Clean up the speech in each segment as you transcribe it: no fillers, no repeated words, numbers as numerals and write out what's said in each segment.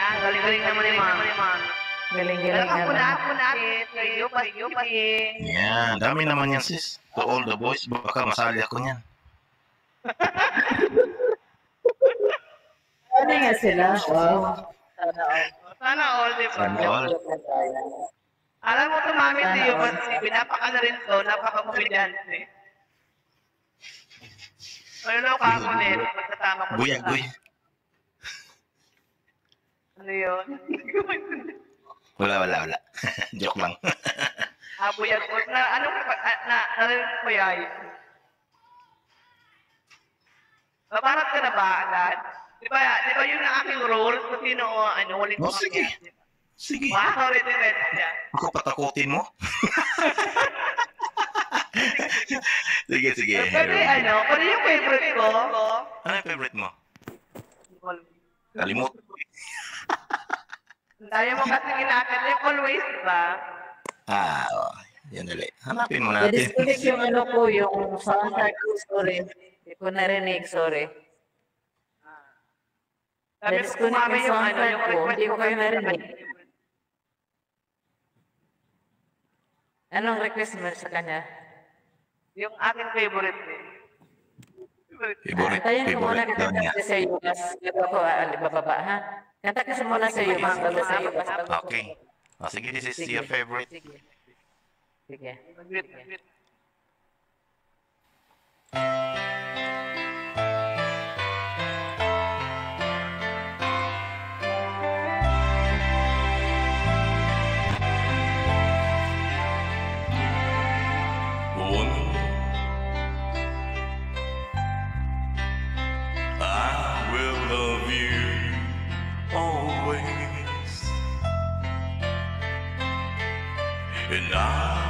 Galing-galing naman ni Ma'am. Galing-galing Ako naman. na, kayo pa. Yan, dami naman yan sis. To all the boys, baka masali ako niyan. Ano nga sila? Wow. Sana all, di ba? Sana all. Alam mo, tumami siyo, pinapaka na rin to, napaka-komedyante. Ano ka ako nito, pagkatama ko. Buyagoy. Ano yun? Wala. Joke lang. Buyagoy. Narinig ko yay. Babarat ka na ba agad? Di ba yun ang aking role? Kung sino, ulit mo. Sige. Wow, ready siya. Ako patakutin mo. Sige. Pwede kung yung favorite ko. Ano yung favorite mo? Kalimut. Daya mo kasi ginakit yung always, ba? Yan ulit. Hanapin mo natin. Na-disconnect yung yung soundtrack ko, sorry. Hindi ko narinig, sorry. Na-disconnect yung soundtrack ko, hindi ko kayo narinig. Anong request mo sa kanya? Yung aking favorite eh. Tayo ko muna Favorite daw niya. kanta sa iyo, bababa ha? Kanta ka muna sa iyo, bago sa iyo. Okay. Sige, this is your favorite. Sige. I will love you always, and I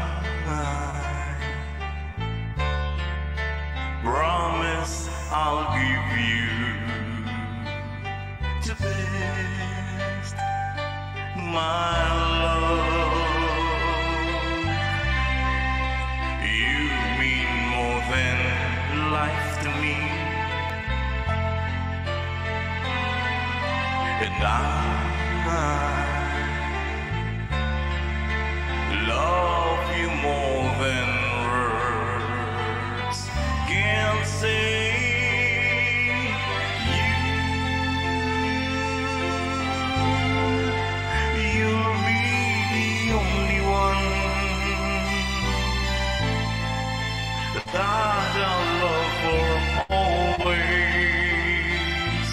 promise I'll give you the best, my love. You mean more than life to me, and I love you more than words can say. You'll be the only one that I'll love for always,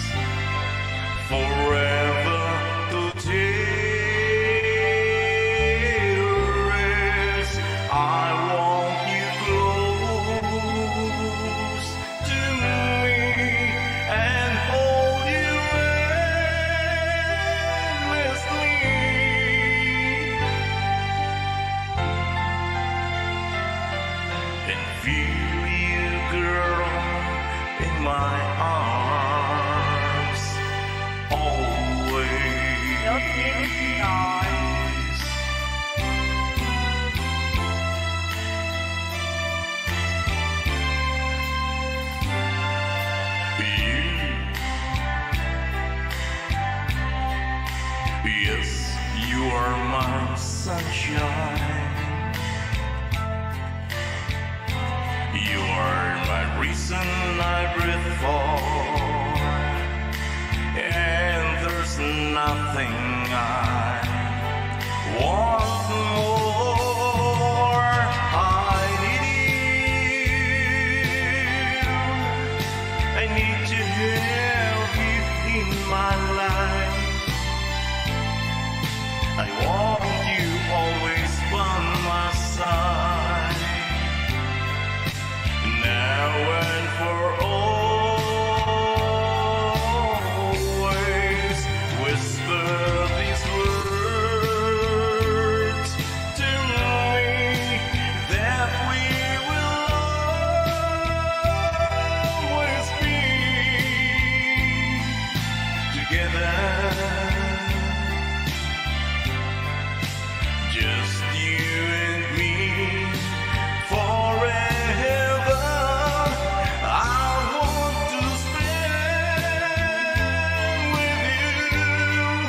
forever to cherish. I want you close to me and hold you endlessly, and feel you, girl, in my arms always. Yes, you are my sunshine. You are my reason I breathe for, and there's nothing I want more. I need to have you in my life. I want you always by my side, now and for always. Whisper these words to me, that we will always be together. Just you and me forever. I want to spend with you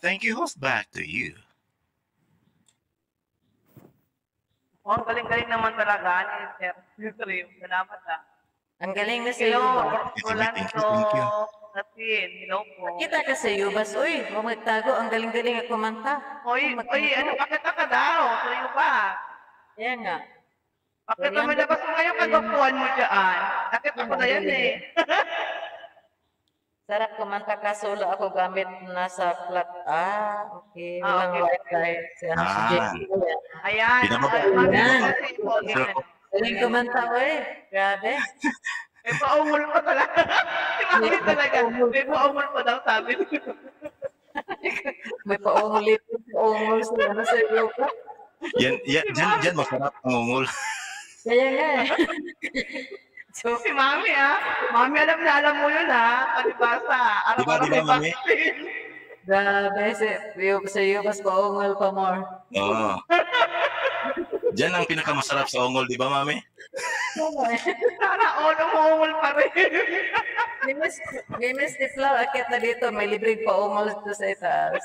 Thank you, host. Back to you. Oh, ang galing-galing naman talaga ni Sir Trim. Salamat ah. Ang galing na sa iyo. Hello, Thank you. Rolando. Natin, hello po. Kita ka sa Yubas. Uy, huwag magtago. Ang galing-galing at kumanta. Oy, ano, pakita ka daw. Sa'yo ba? Yan nga. Pakita mo labas mo ngayong kagapuan mo dyan. Nakita ko na yan eh. Sarap kumanta ka. Solo ako gamit nasa flat. Okay. Ah, Walang okay. wifi. Si ano, si Ah. JC. Ayan. Yan. Sir, Galing kumanta, uy. Grabe. May paungol pa talaga. Grabe talaga. May paungol pa daw sabi. May paungol sa ano sa Yubas. Diyan masarap ang ungol. Kaya nga eh. So, Si Mami Mami, alam mo yun Palibasa. Araw-araw Di ba, may Mami? vaccine. grabe. Sa Yubas, paungol pa more. Oo. Diyan ang pinakamasarap sa ungol, di ba, Mami? Sana all umuungol pa rin. Miss the flow. Akit na dito. May libreng paungol dito sa itaas.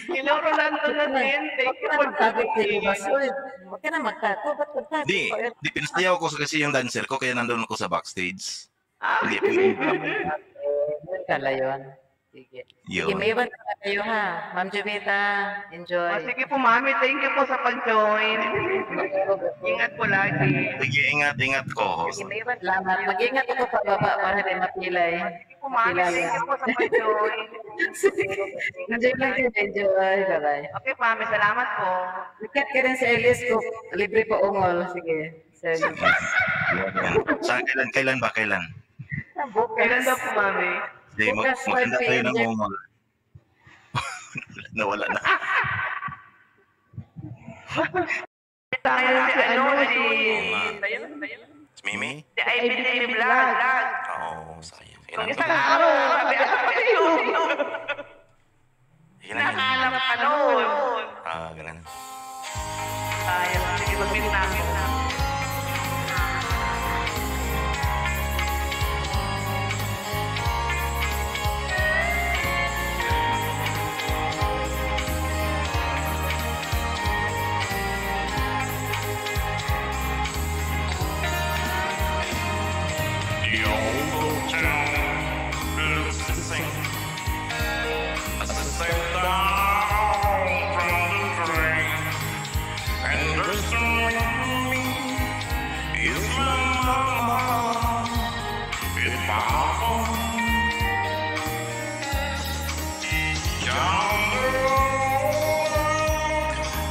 Hello, Rolando natin. Thank you for Magtago sa joining. Yubas. Uy, huwag ka na magtago. Ba't magtago? Di pinasayaw ko kasi yung dancer ko, kaya nandun ako sa backstage. Hindi, Doon ka layon. Sige. Sige, yun. may iwan na kayo ha. Ma'am Jovita, enjoy. Sige po, Mami. Thank you po sa pag-join. Ingat po lagi. Sige, ingat ko, host. Sige, may iwan. Salamat. Mag-ingat ako pababa para di mapilay. Sige po, Mami. Thank you po sa pag-join. Enjoy lang kayo. Enjoy. Bye-bye. Okay, Mami. Salamat po. Ikat ka rin sa Elias ko. Libre pa ungol. Sige. Sa Yubas. Sa kailan ba? Kailan daw po, Mami? Sige, Bukas, maganda 5 tayo ng p.m. ungol. Nawala na. Tayo si ano, si... Si Mimi? Si IBC Vlog. Oo, sayang. Kung isang araw, sabi ako kayo. Nakahanap ka noon. Ganun. Sayang, sige, mag-meet na ako. The old town looks the same as I step down from the train, and there's surrounding me is my mama, it's my home. Down the road,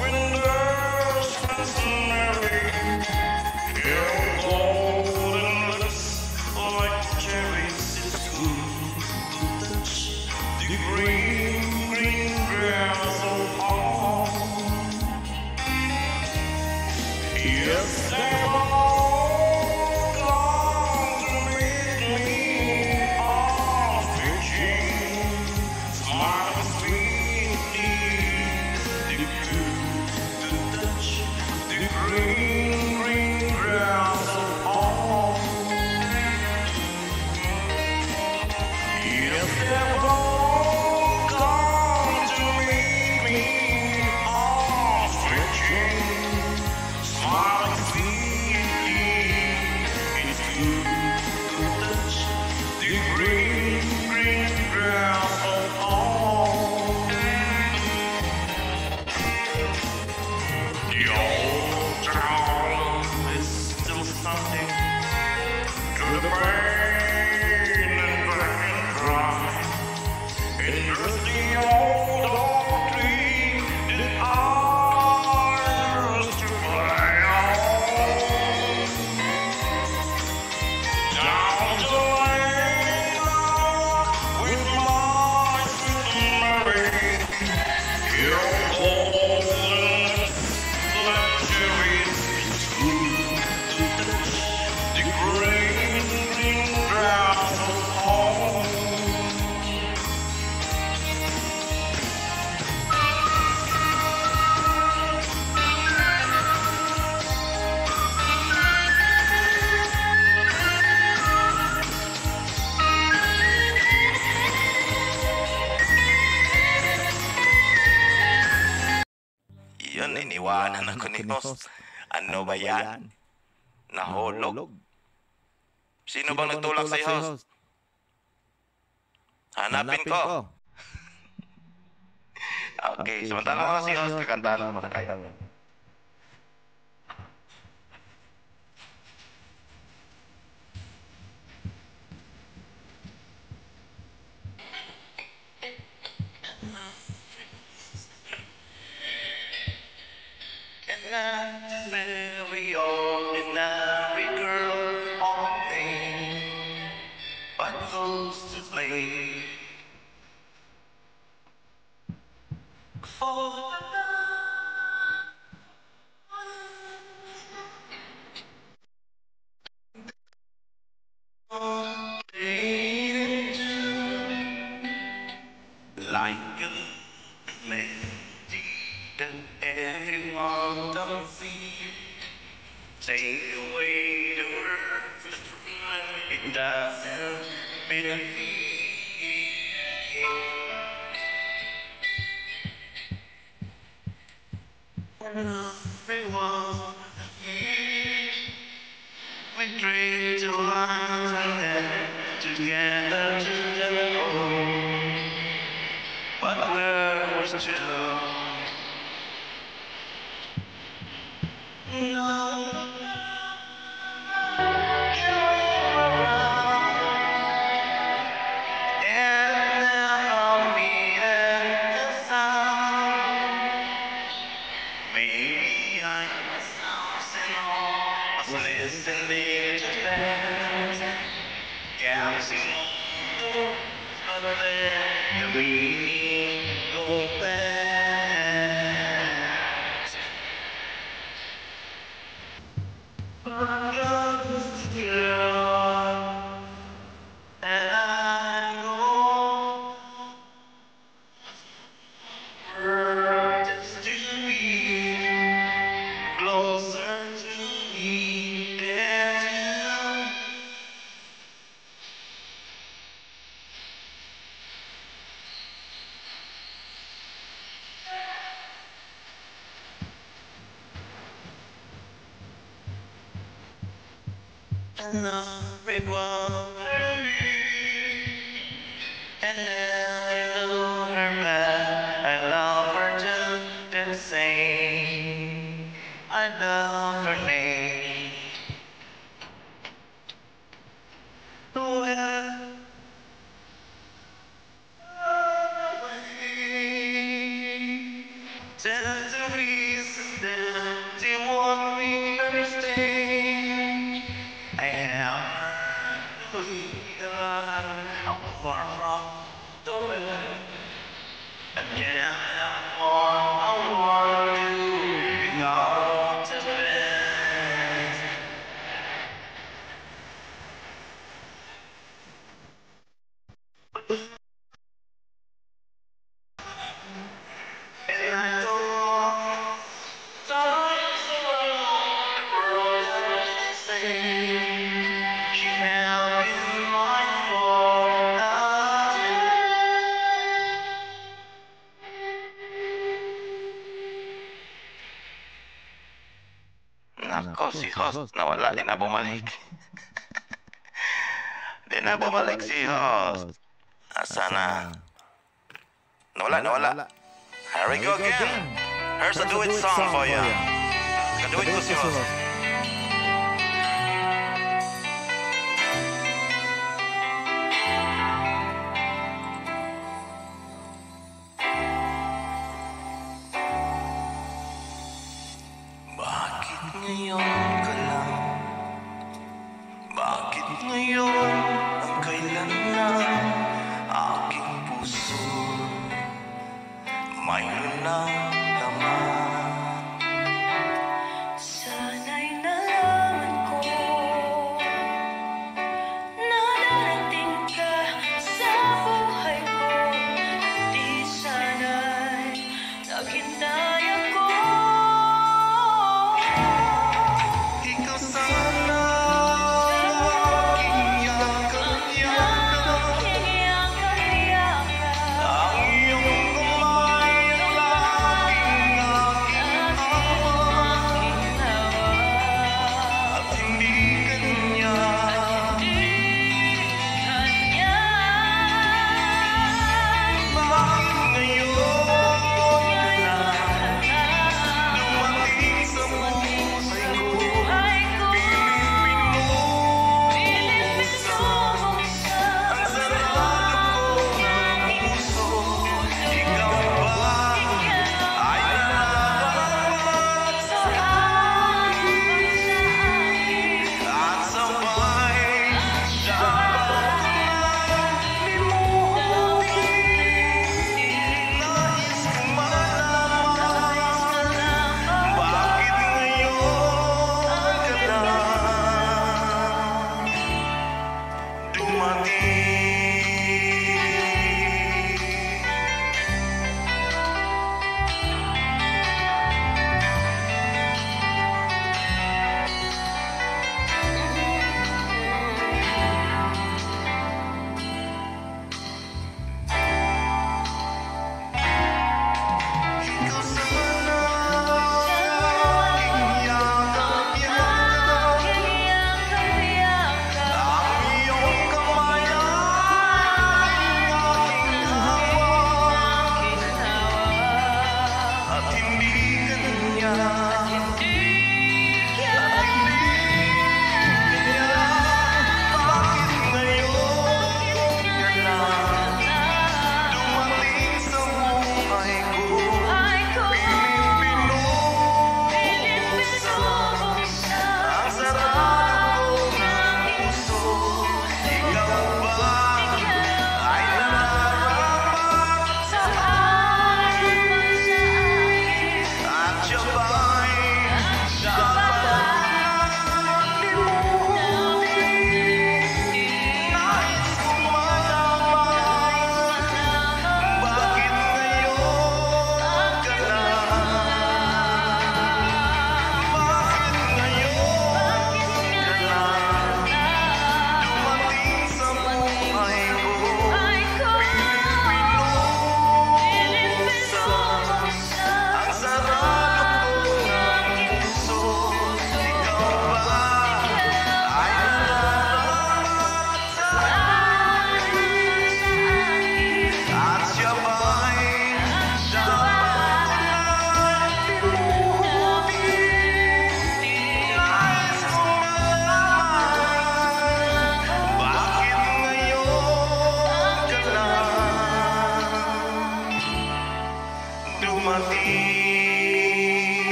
when there's Mary, hills golden lips like cherries in school. The green grass of home. Yes, they've all gone to meet me on fishing, smiling sweetly. The good, the touch, the green grass of home. Yes, they've all gone to meet me on fishing, smiling sweetly. tinawanan ako ni host. Ano ba yan? Nahulog. Sino bang nagtulak sa host? Hanapin ko. Okay, samantala ko si host, kakanta na makakaya. And I marry ordinary girl all day, but goes to play for the like a melody that everyone don't feel. Take away the words it doesn't believe. Everyone we dream to lines and then together to the goal. But where was true? No. Maybe I was listening to them, counting on the meaning of that. And I go just to be closer to me there. And everyone and I love her back. I love her just the same. I love her name. Well, there's a reason that you want me to stay. I am far the way. Again, I want to be out to bed. And I don't she held in mine for Nako, si host nawala, di na bumalik. Di na bumalik si host. Asa na? Nawala. Here we go again. Here's a do-it song for you. Ka-do-it ko si host. Bakit ngayon ka lang? Bakit ngayon ang kailan na aking puso mayroon ng laman? Sana'y nalaman ko na darating ka sa buhay ko. Di sana'y naghintay ako. Ikaw sana aking yakap-yakap. Ang iyong kamay ang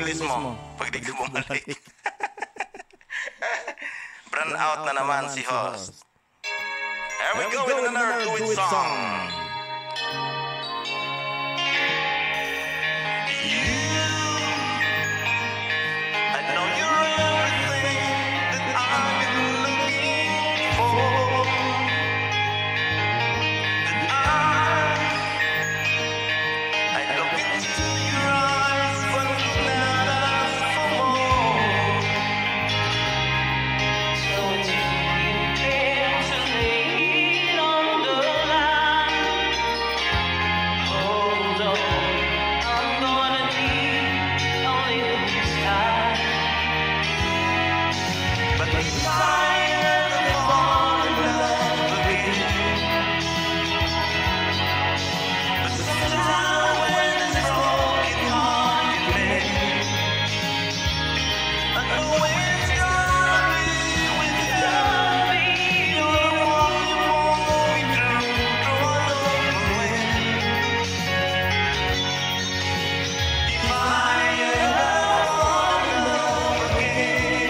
English mo pag di ka bumalik. Brand out na naman si host. Here we go with another do it song. I know you're everything that I've been looking for. And I look into your eyes, but not ask for more. So do you care to lay it on the line? Hold on, I'm gonna need a little time. But if I ever fall in love again, but sometimes when this broken heart you mend, I know it's gonna be without me. You're the one who won't be true, drawn over when. If I ever fall in love again.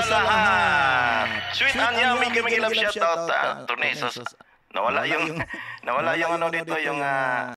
Sa lahat. Sweet and yummy kami love shoutout. Tunay sa nawala yung ano dito yung